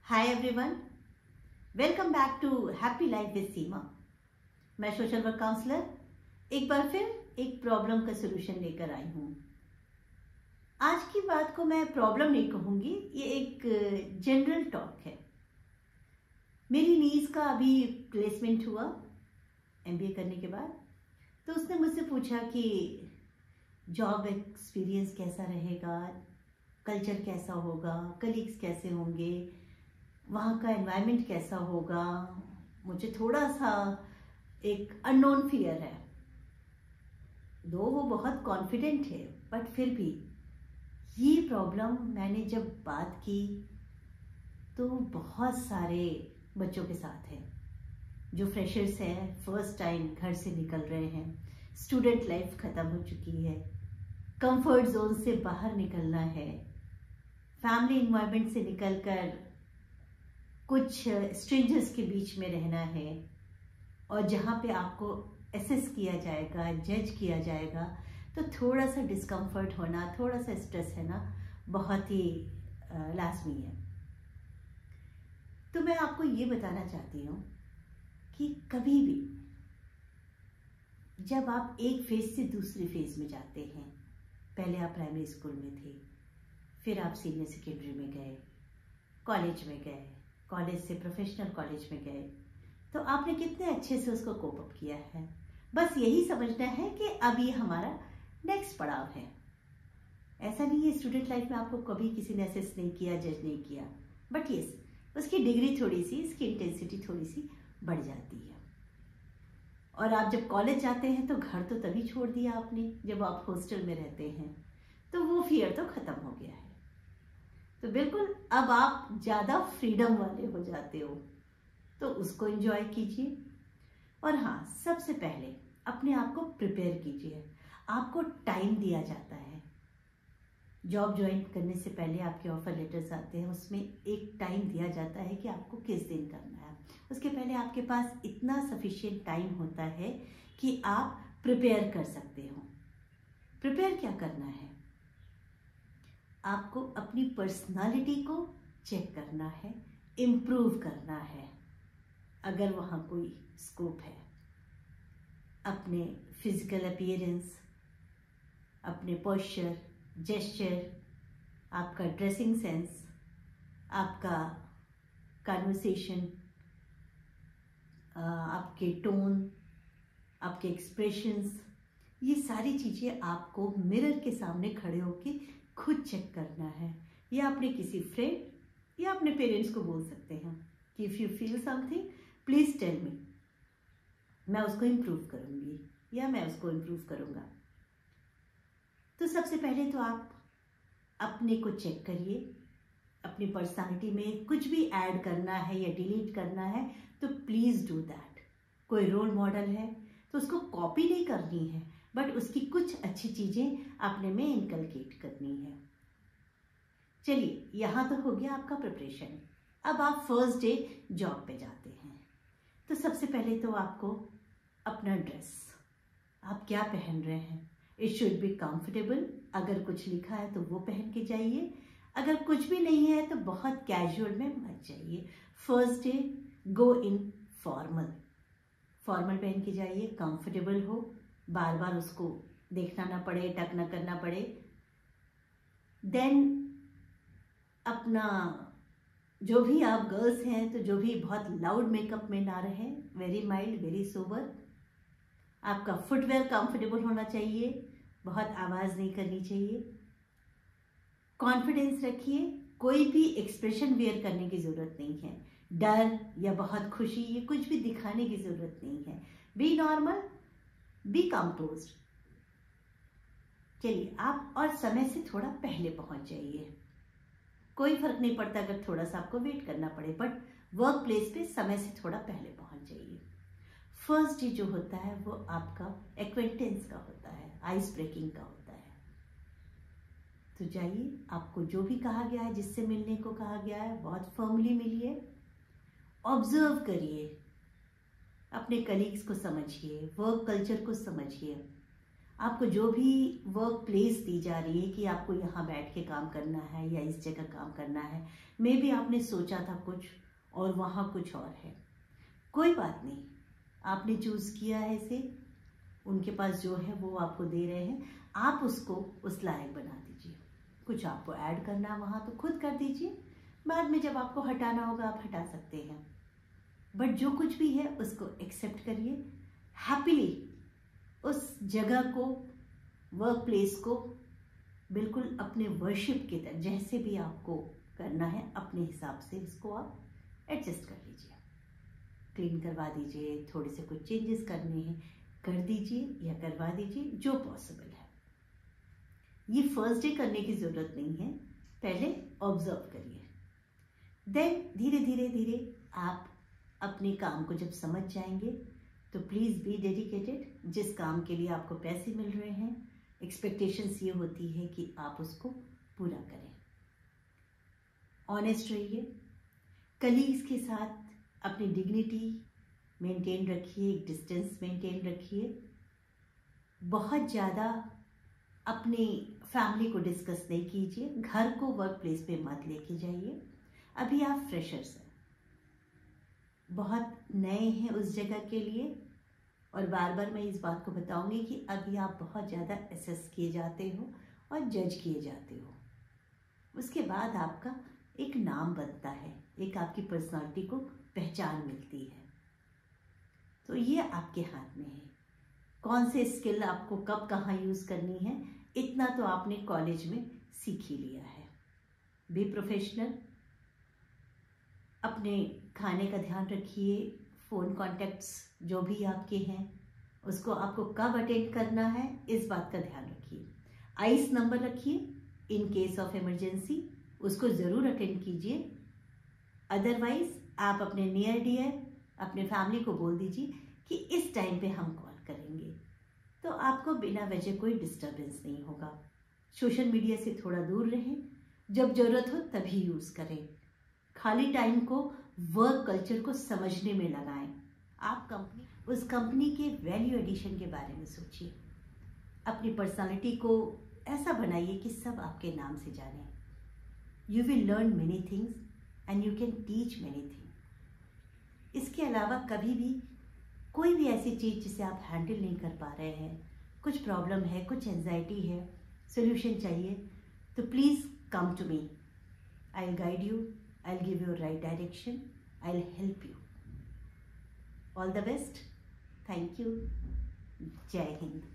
Hi everyone, welcome back to happy life with Seema. मैं social work counsellor एक बार फिर एक प्रॉब्लम का सलूशन लेकर आई हूँ। आज की बात को मैं प्रॉब्लम नहीं कहूँगी, ये एक जनरल टॉक है। मेरी नीज का अभी प्लेसमेंट हुआ एमबीए करने के बाद, तो उसने मुझसे पूछा कि जॉब एक्सपीरियंस कैसा रहेगा, कल्चर कैसा होगा, कलीग्स कैसे होंगे, वहाँ का एनवायरनमेंट कैसा होगा। मुझे थोड़ा सा एक अननोन फियर है, दो वो बहुत कॉन्फिडेंट है, बट फिर भी ये प्रॉब्लम मैंने जब बात की तो बहुत सारे बच्चों के साथ है जो फ्रेशर्स हैं, फर्स्ट टाइम घर से निकल रहे हैं, स्टूडेंट लाइफ ख़त्म हो चुकी है, कंफर्ट जोन से बाहर निकलना है, फैमिली इन्वायरमेंट से निकलकर कुछ स्ट्रेंजर्स के बीच में रहना है, और जहाँ पे आपको एसेस किया जाएगा, जज किया जाएगा, तो थोड़ा सा डिस्कम्फर्ट होना, थोड़ा सा स्ट्रेस है ना, बहुत ही लाजमी है। तो मैं आपको ये बताना चाहती हूँ कि कभी भी जब आप एक फेज से दूसरे फेज में जाते हैं, पहले आप प्राइमरी स्कूल में थे, फिर आप सीनियर सेकेंडरी में गए, कॉलेज में गए, कॉलेज से प्रोफेशनल कॉलेज में गए, तो आपने कितने अच्छे से उसको कोप अप किया है। बस यही समझना है कि अब ये हमारा नेक्स्ट पड़ाव है। ऐसा नहीं है स्टूडेंट लाइफ में आपको कभी किसी ने असेस नहीं किया, जज नहीं किया, बट यस, उसकी डिग्री थोड़ी सी, इसकी इंटेंसिटी थोड़ी सी बढ़ जाती है। और आप जब कॉलेज जाते हैं तो घर तो तभी छोड़ दिया आपने जब आप हॉस्टल में रहते हैं, तो वो फियर तो खत्म हो गया है। तो बिल्कुल अब आप ज़्यादा फ्रीडम वाले हो जाते हो, तो उसको एंजॉय कीजिए। और हाँ, सबसे पहले अपने आप को प्रिपेयर कीजिए। आपको टाइम दिया जाता है। जॉब ज्वाइन करने से पहले आपके ऑफर लेटर्स आते हैं, उसमें एक टाइम दिया जाता है कि आपको किस दिन करना है। उसके पहले आपके पास इतना सफिशिएंट टाइम होता है कि आप प्रिपेयर कर सकते हो। प्रिपेयर क्या करना है? आपको अपनी पर्सनालिटी को चेक करना है, इम्प्रूव करना है अगर वहाँ कोई स्कोप है। अपने फिजिकल अपीयरेंस, अपने पोस्चर, जेस्चर, आपका ड्रेसिंग सेंस, आपका कन्वर्सेशन, आपके टोन, आपके एक्सप्रेशंस, ये सारी चीज़ें आपको मिरर के सामने खड़े होके खुद चेक करना है, या अपने किसी फ्रेंड या अपने पेरेंट्स को बोल सकते हैं कि if you feel something please tell me, मैं उसको इम्प्रूव करूँगी या मैं उसको इम्प्रूव करूँगा। तो सबसे पहले तो आप अपने को चेक करिए। अपनी पर्सनालिटी में कुछ भी ऐड करना है या डिलीट करना है तो प्लीज़ डू दैट। कोई रोल मॉडल है तो उसको कॉपी नहीं करनी है, बट उसकी कुछ अच्छी चीज़ें अपने में इनकलकेट करनी है। चलिए, यहाँ तो हो गया आपका प्रिपरेशन। अब आप फर्स्ट डे जॉब पे जाते हैं, तो सबसे पहले तो आपको अपना ड्रेस, आप क्या पहन रहे हैं, इट शुड बी कंफर्टेबल। अगर कुछ लिखा है तो वो पहन के जाइए, अगर कुछ भी नहीं है तो बहुत कैजुअल में मत जाइए। First day go in formal पहन के जाइए, कंफर्टेबल हो, बार बार उसको देखना ना पड़े, टक ना करना पड़े। देन अपना जो भी आप गर्ल्स हैं तो जो भी बहुत लाउड मेकअप में ना रहे, वेरी माइल्ड, वेरी सोबर। आपका फुटवेयर कंफर्टेबल होना चाहिए, बहुत आवाज़ नहीं करनी चाहिए। कॉन्फिडेंस रखिए, कोई भी एक्सप्रेशन वेयर करने की ज़रूरत नहीं है। डर या बहुत खुशी, ये कुछ भी दिखाने की ज़रूरत नहीं है। Be normal, be composed. चलिए आप और समय से थोड़ा पहले पहुंच जाइए। कोई फर्क नहीं पड़ता अगर थोड़ा सा आपको वेट करना पड़े, बट वर्क प्लेस पे समय से थोड़ा पहले पहुंच जाइए। फर्स्ट डे जो होता है वो आपका एक्वेंटेंस का होता है, आइस ब्रेकिंग का होता है। तो जाइए, आपको जो भी कहा गया है, जिससे मिलने को कहा गया है, बहुत फर्मली मिलिए। ऑब्जर्व करिए, अपने कलीग्स को समझिए, वर्क कल्चर को समझिए। आपको जो भी वर्क प्लेस दी जा रही है कि आपको यहाँ बैठ के काम करना है या इस जगह काम करना है, मे बी आपने सोचा था कुछ और वहाँ कुछ और है। कोई बात नहीं, आपने चूज़ किया है इसे, उनके पास जो है वो आपको दे रहे हैं, आप उसको उस लायक बना दीजिए। कुछ आपको ऐड करना है वहाँ तो खुद कर दीजिए, बाद में जब आपको हटाना होगा आप हटा सकते हैं। बट जो कुछ भी है उसको एक्सेप्ट करिए, हैप्पीली उस जगह को, वर्क प्लेस को बिल्कुल अपने वर्शिप की तरह, जैसे भी आपको करना है अपने हिसाब से इसको आप एडजस्ट कर लीजिए। क्लीन करवा दीजिए, थोड़े से कुछ चेंजेस करने हैं कर दीजिए या करवा दीजिए, जो पॉसिबल है। ये फर्स्ट डे करने की ज़रूरत नहीं है, पहले ऑब्जर्व करिए, देन धीरे धीरे धीरे आप अपने काम को जब समझ जाएंगे तो प्लीज़ बी डेडिकेटेड। जिस काम के लिए आपको पैसे मिल रहे हैं, एक्सपेक्टेशंस ये होती है कि आप उसको पूरा करें। ऑनेस्ट रहिए, कलीग्स के साथ अपनी डिग्निटी मेंटेन रखिए, एक डिस्टेंस मेंटेन रखिए। बहुत ज़्यादा अपनी फैमिली को डिस्कस नहीं कीजिए, घर को वर्क प्लेस पे मत लेके जाइए। अभी आप फ्रेशर्स हैं, बहुत नए हैं उस जगह के लिए, और बार बार मैं इस बात को बताऊंगी कि अभी आप बहुत ज़्यादा असेस किए जाते हो और जज किए जाते हो। उसके बाद आपका एक नाम बनता है, एक आपकी पर्सनालिटी को पहचान मिलती है। तो ये आपके हाथ में है, कौन से स्किल आपको कब कहाँ यूज़ करनी है, इतना तो आपने कॉलेज में सीख ही लिया है। बी प्रोफेशनल, अपने खाने का ध्यान रखिए, फ़ोन कॉन्टैक्ट्स जो भी आपके हैं उसको आपको कब अटेंड करना है इस बात का ध्यान रखिए। आइस नंबर रखिए, इन केस ऑफ इमरजेंसी उसको ज़रूर अटेंड कीजिए। अदरवाइज़ आप अपने नियर डियर, अपने फैमिली को बोल दीजिए कि इस टाइम पे हम कॉल करेंगे, तो आपको बिना वजह कोई डिस्टर्बेंस नहीं होगा। सोशल मीडिया से थोड़ा दूर रहें, जब ज़रूरत हो तभी यूज़ करें। खाली टाइम को वर्क कल्चर को समझने में लगाएं। आप उस कंपनी के वैल्यू एडिशन के बारे में सोचिए, अपनी पर्सनालिटी को ऐसा बनाइए कि सब आपके नाम से जाने। You will learn many things and you can teach many things. इसके अलावा कभी भी कोई भी ऐसी चीज़ जिसे आप हैंडल नहीं कर पा रहे हैं, कुछ प्रॉब्लम है, कुछ एंजाइटी है, सोल्यूशन चाहिए, तो please come to me. I'll guide you. I'll give you right direction. I'll help you. All the best. Thank you. Jai Hind.